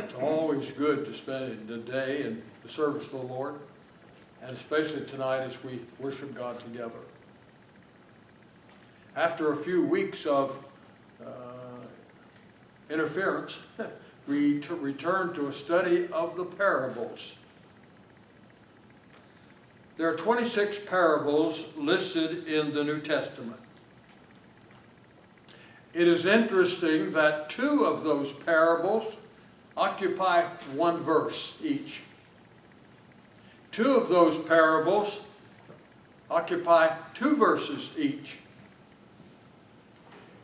It's always good to spend the day in the service of the Lord, and especially tonight as we worship God together. After a few weeks of interference, we return to a study of the parables. There are 26 parables listed in the New Testament. It is interesting that 2 of those parables occupy 1 verse each. 2 of those parables occupy 2 verses each.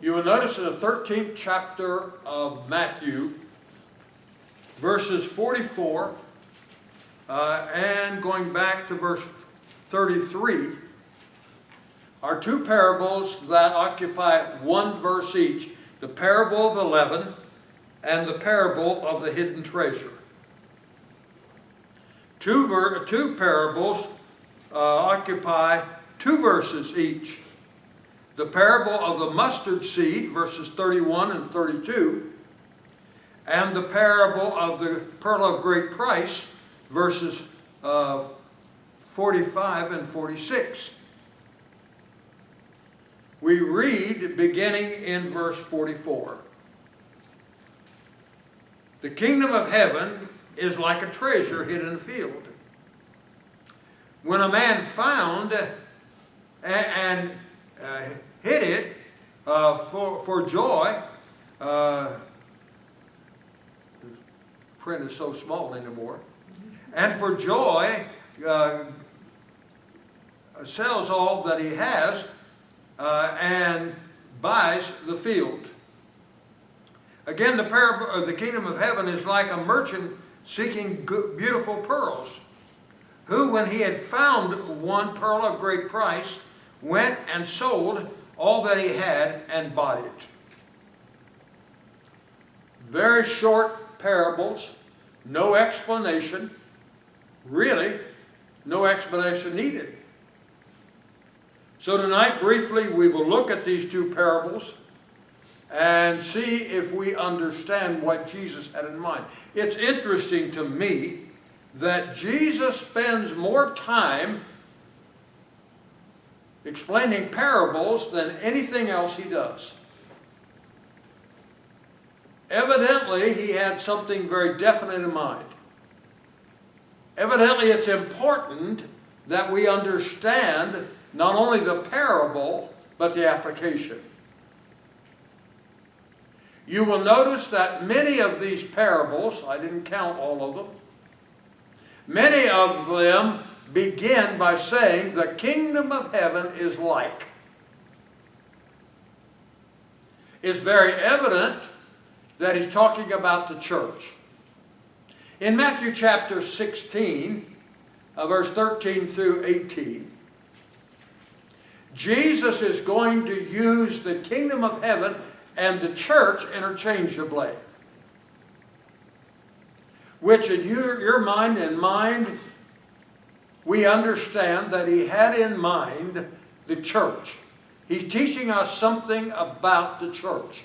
You will notice in the 13th chapter of Matthew, verses 44 and going back to verse 33, are 2 parables that occupy 1 verse each. The parable of the leaven and the parable of the hidden treasure. 2 parables occupy 2 verses each. The parable of the mustard seed, verses 31 and 32, and the parable of the pearl of great price, verses 45 and 46. We read beginning in verse 44. The kingdom of heaven is like a treasure hid in a field. When a man found and hid it for joy, the print is so small anymore, and for joy sells all that he has and buys the field. Again, the parable of the kingdom of heaven is like a merchant seeking beautiful pearls, who, when he had found one pearl of great price, went and sold all that he had and bought it. Very short parables, no explanation, really no explanation needed. So tonight, briefly, we will look at these 2 parables and see if we understand what Jesus had in mind. It's interesting to me that Jesus spends more time explaining parables than anything else he does. Evidently, he had something very definite in mind. Evidently, it's important that we understand not only the parable, but the application. You will notice that many of these parables, I didn't count all of them, many of them begin by saying the kingdom of heaven is like. It's very evident that he's talking about the church. In Matthew chapter 16, verse 13 through 18, Jesus is going to use the kingdom of heaven and the church interchangeably, which in your mind and mine, we understand that he had in mind the church. He's teaching us something about the church.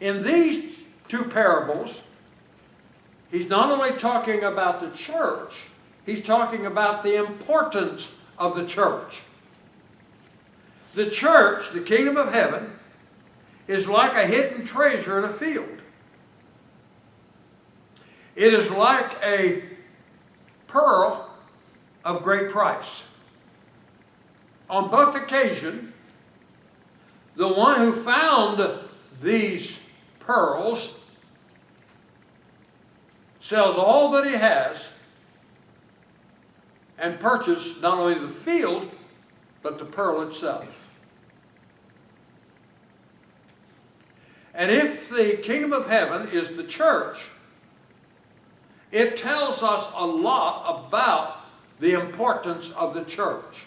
In these 2 parables, he's not only talking about the church, he's talking about the importance of the church. The church, the kingdom of heaven, is like a hidden treasure in a field. It is like a pearl of great price. On both occasions, the one who found these pearls sells all that he has and purchases not only the field, but the pearl itself. And if the kingdom of heaven is the church, it tells us a lot about the importance of the church.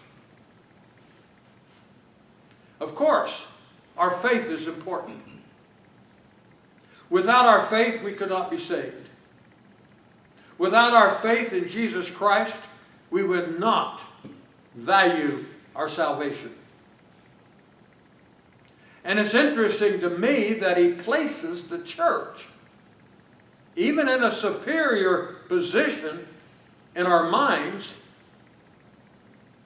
Of course, our faith is important. Without our faith, we could not be saved. Without our faith in Jesus Christ, we would not value our salvation. And it's interesting to me that he places the church even in a superior position in our minds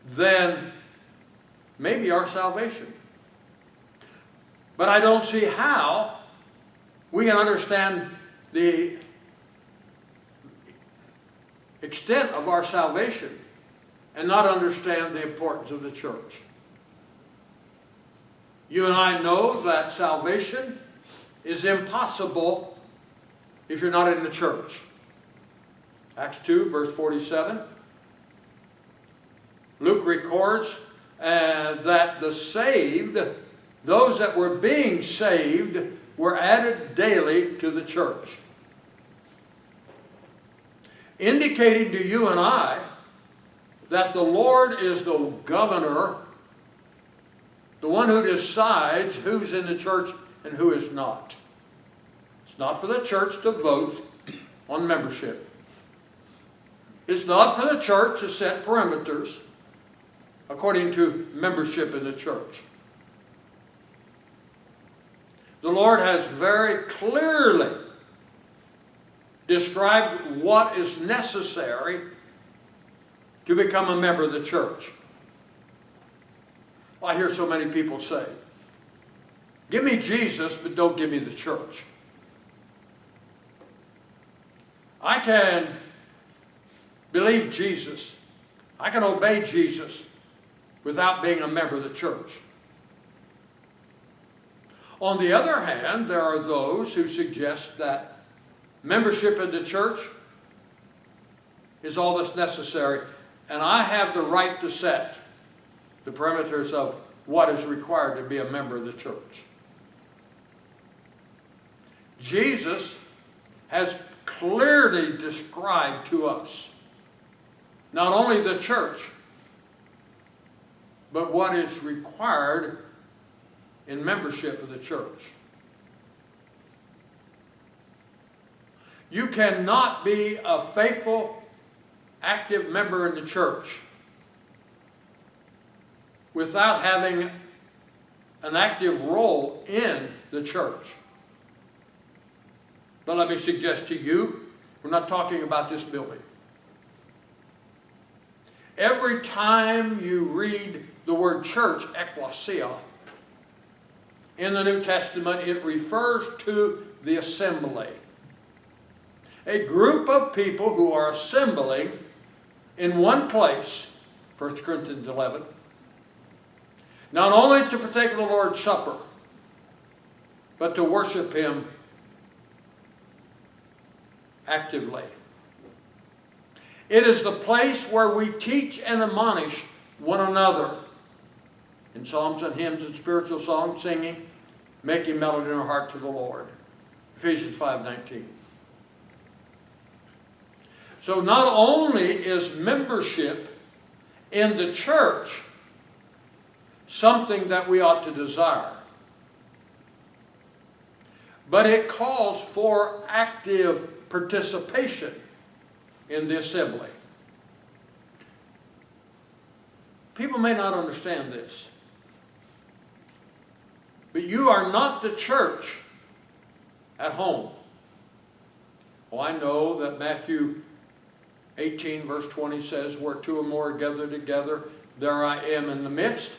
than maybe our salvation. But I don't see how we can understand the extent of our salvation and not understand the importance of the church. You and I know that salvation is impossible if you're not in the church. Acts 2, verse 47. Luke records that the saved, those that were being saved, were added daily to the church. Indicating to you and I that the Lord is the governor, the one who decides who's in the church and who is not. It's not for the church to vote on membership. It's not for the church to set perimeters according to membership in the church. The Lord has very clearly described what is necessary to become a member of the church. I hear so many people say, give me Jesus, but don't give me the church. I can believe Jesus. I can obey Jesus without being a member of the church. On the other hand, there are those who suggest that membership in the church is all that's necessary, and I have the right to set the parameters of what is required to be a member of the church. Jesus has clearly described to us not only the church, but what is required in membership of the church. You cannot be a faithful, active member in the church without having an active role in the church. But let me suggest to you, we're not talking about this building. Every time you read the word church, ecclesia, in the New Testament, it refers to the assembly. A group of people who are assembling in one place, 1 Corinthians 11, not only to partake of the Lord's Supper, but to worship Him actively. It is the place where we teach and admonish one another in psalms and hymns and spiritual songs, singing, making melody in our heart to the Lord. Ephesians 5:19. So not only is membership in the church something that we ought to desire, but it calls for active participation in the assembly. People may not understand this, but you are not the church at home. Oh, I know that Matthew 18 verse 20 says, where two or more are gathered together, there I am in the midst.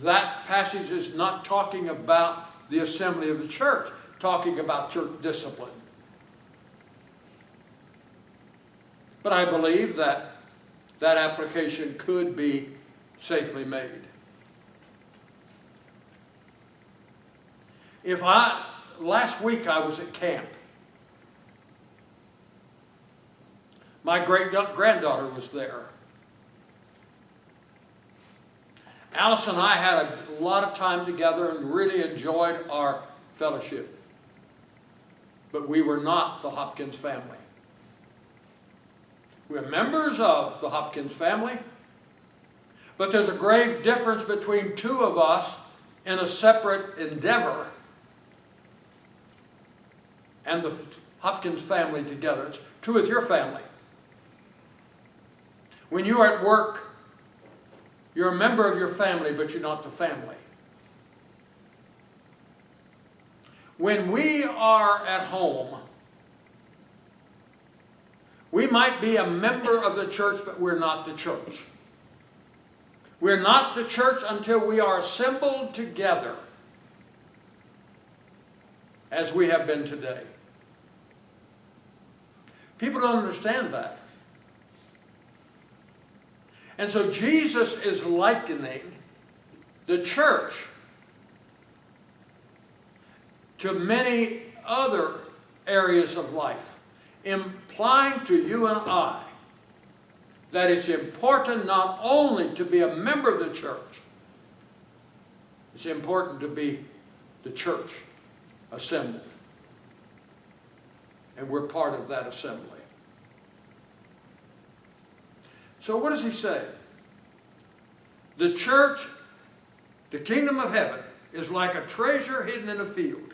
That passage is not talking about the assembly of the church, talking about church discipline. But I believe that that application could be safely made. Last week I was at camp. My great-granddaughter was there. Alice and I had a lot of time together and really enjoyed our fellowship. But we were not the Hopkins family. We're members of the Hopkins family, but there's a grave difference between two of us in a separate endeavor and the Hopkins family together. It's true with your family. When you are at work, you're a member of your family, but you're not the family. When we are at home, we might be a member of the church, but we're not the church. We're not the church until we are assembled together as we have been today. People don't understand that. And so Jesus is likening the church to many other areas of life, implying to you and I that it's important not only to be a member of the church, it's important to be the church assembled. And we're part of that assembly. So what does he say? The church, the kingdom of heaven, is like a treasure hidden in a field,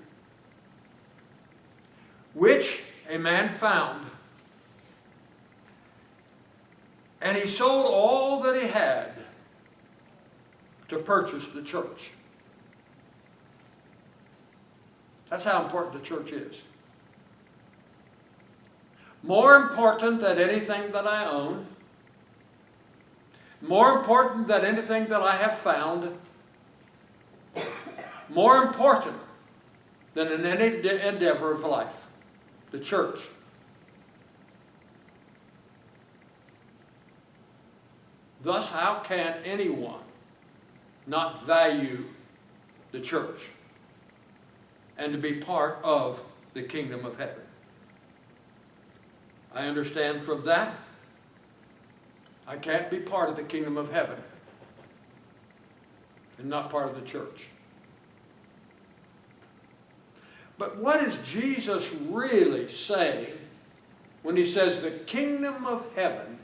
which a man found, and he sold all that he had to purchase the church. That's how important the church is. More important than anything that I own, more important than anything that I have found, more important than in any endeavor of life, the church. Thus, how can anyone not value the church and to be part of the kingdom of heaven? I understand from that, I can't be part of the kingdom of heaven and not part of the church. But what is Jesus really saying when he says the kingdom of heaven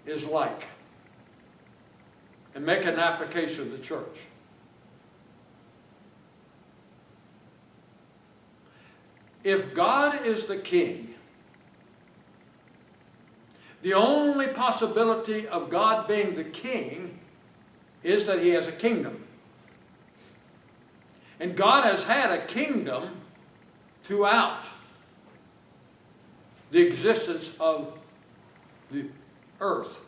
is like? And make an application of the church. If God is the king, the only possibility of God being the king is that he has a kingdom. And God has had a kingdom throughout the existence of the earth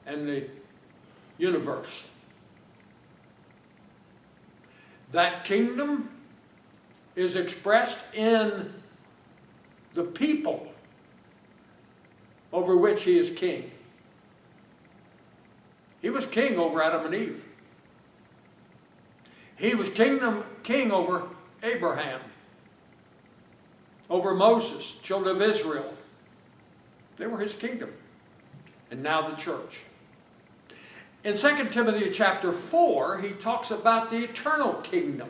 and the universe. That kingdom is expressed in the people over which he is king. He was king over Adam and Eve. He was king over Abraham, over Moses, children of Israel. They were his kingdom. And now the church. In 2 Timothy chapter 4, he talks about the eternal kingdom.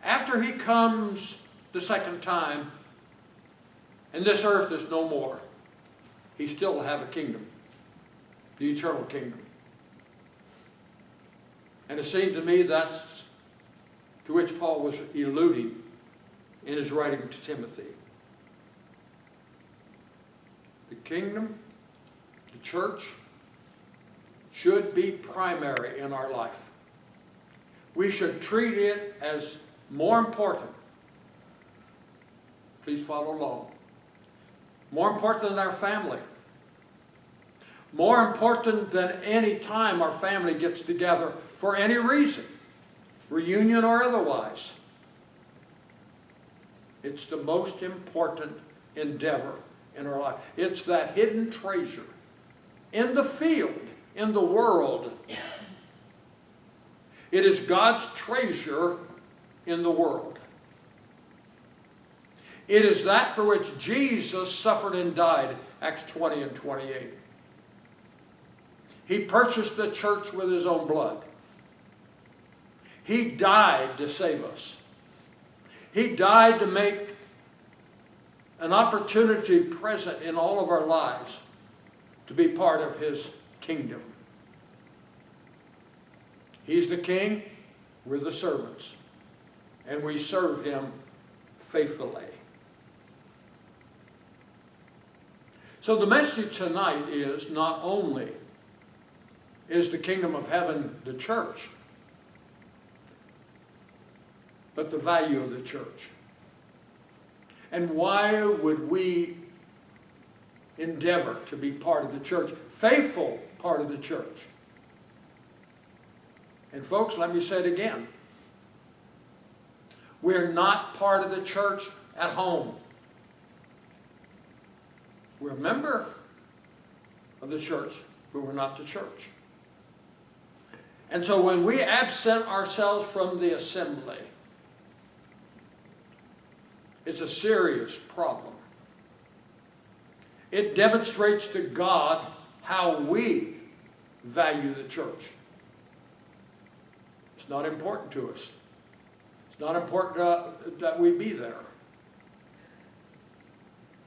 After he comes the second time, and this earth is no more, he still will have a kingdom, the eternal kingdom. And it seemed to me that's to which Paul was alluding in his writing to Timothy. The kingdom, the church, should be primary in our life. We should treat it as more important. Please follow along. More important than our family. More important than any time our family gets together for any reason, reunion or otherwise. It's the most important endeavor in our life. It's that hidden treasure in the field, in the world. It is God's treasure in the world. It is that for which Jesus suffered and died, Acts 20 and 28. He purchased the church with his own blood. He died to save us. He died to make an opportunity present in all of our lives to be part of his kingdom. He's the king, we're the servants, and we serve him faithfully. So the message tonight is not only is the kingdom of heaven the church, but the value of the church. And why would we endeavor to be part of the church, faithful part of the church? And folks, let me say it again. We're not part of the church at home. We're a member of the church, but we're not the church. And so when we absent ourselves from the assembly, it's a serious problem. It demonstrates to God how we value the church. It's not important to us. It's not important that we be there.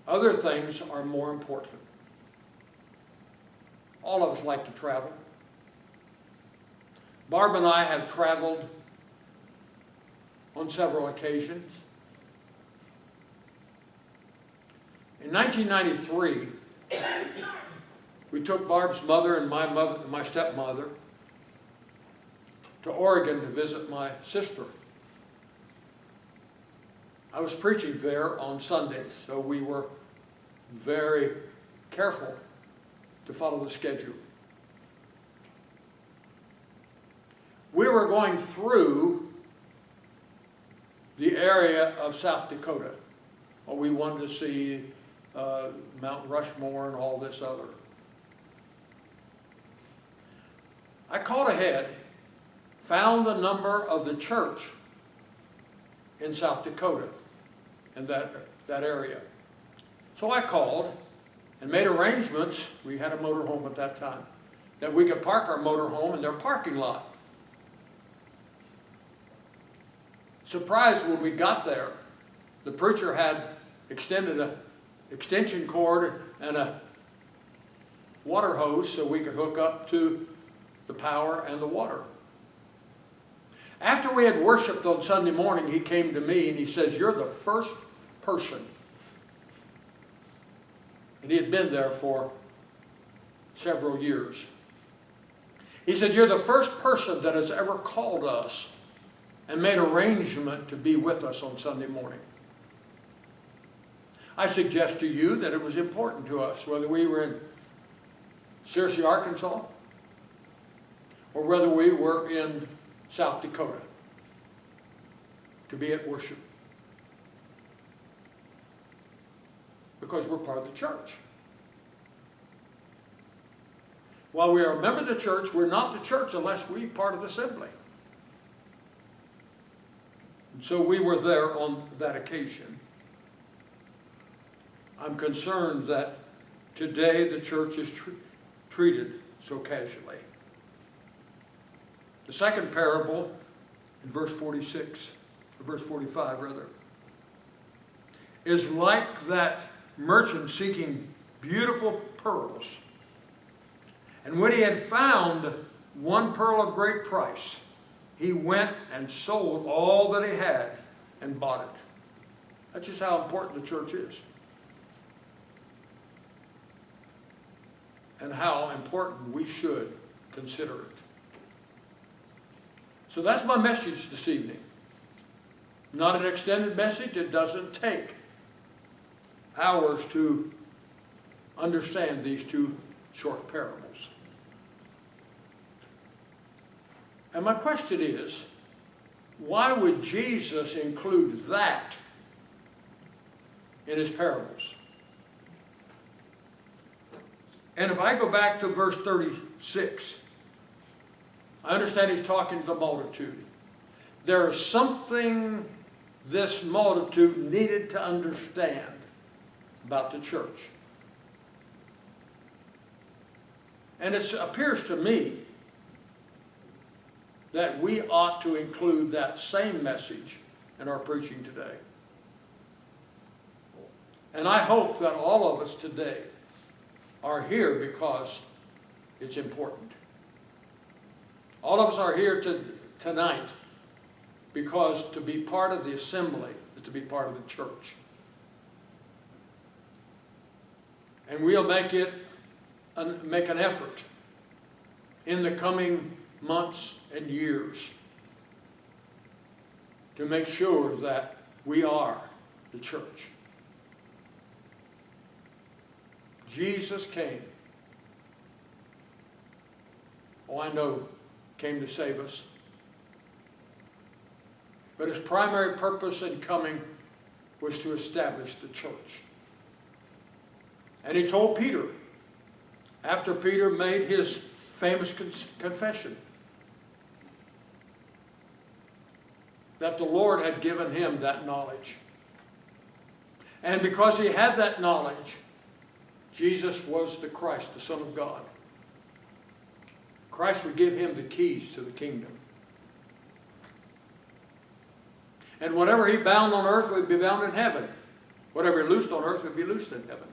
Other things are more important. All of us like to travel. Barb and I have traveled on several occasions. In 1993, we took Barb's mother and my stepmother to Oregon to visit my sister. I was preaching there on Sundays, so we were very careful to follow the schedule. We were going through the area of South Dakota. We wanted to see Mount Rushmore and all this other. I called ahead, found the number of the church in South Dakota, in that area. So I called and made arrangements. We had a motorhome at that time, that we could park our motorhome in their parking lot. Surprised when we got there, the preacher had extended an extension cord and a water hose so we could hook up to the power and the water. After we had worshiped on Sunday morning, he came to me and he says, "You're the first person." And he had been there for several years. He said, "You're the first person that has ever called us and made arrangement to be with us on Sunday morning." I suggest to you that it was important to us, whether we were in Searcy, Arkansas, or whether we were in South Dakota, to be at worship. Because we're part of the church. While we are a member of the church, we're not the church unless we're part of the assembly. And so we were there on that occasion. I'm concerned that today the church is treated so casually. The second parable, in verse 45 rather, is like that merchant seeking beautiful pearls. And when he had found one pearl of great price, he went and sold all that he had and bought it. That's just how important the church is. And how important we should consider it. So that's my message this evening. Not an extended message. It doesn't take hours to understand these two short parables. And my question is, why would Jesus include that in his parables? And if I go back to verse 36, I understand he's talking to the multitude. There is something this multitude needed to understand about the church. And it appears to me that we ought to include that same message in our preaching today. And I hope that all of us today are here because it's important. All of us are here tonight because to be part of the assembly is to be part of the church. And we'll make an effort in the coming months and years to make sure that we are the church. Jesus came. Oh, I know, came to save us. But his primary purpose in coming was to establish the church. And he told Peter, after Peter made his famous confession, that the Lord had given him that knowledge. And because he had that knowledge, Jesus was the Christ, the Son of God. Christ would give him the keys to the kingdom. And whatever he bound on earth would be bound in heaven. Whatever he loosed on earth would be loosed in heaven.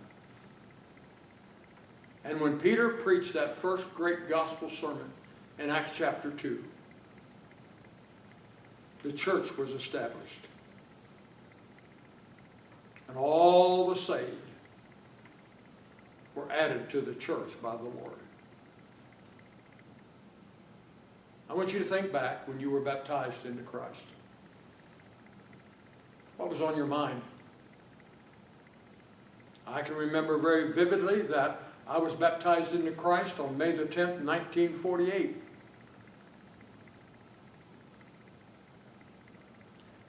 And when Peter preached that first great gospel sermon in Acts chapter 2, the church was established. And all the saved were added to the church by the Lord. I want you to think back when you were baptized into Christ. What was on your mind? I can remember very vividly that I was baptized into Christ on May the 10th, 1948.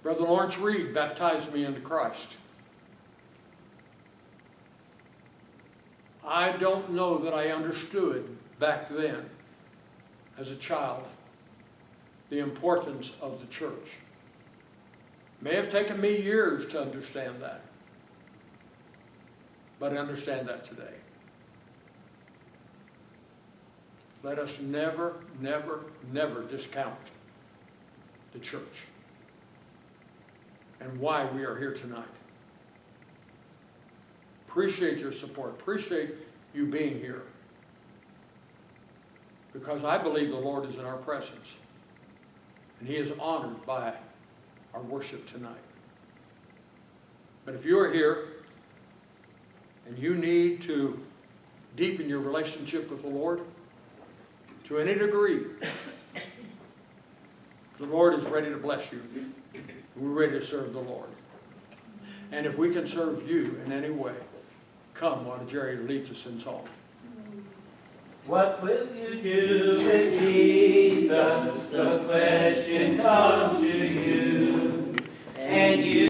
Brother Lawrence Reed baptized me into Christ. I don't know that I understood back then, as a child, the importance of the church. It may have taken me years to understand that, but I understand that today. Let us never, never, never discount the church and why we are here tonight. Appreciate your support. Appreciate you being here. Because I believe the Lord is in our presence. And he is honored by our worship tonight. But if you are here and you need to deepen your relationship with the Lord to any degree, the Lord is ready to bless you. We're ready to serve the Lord. And if we can serve you in any way, come while Jerry leads us in song. What will you do with Jesus? The question comes to you, and you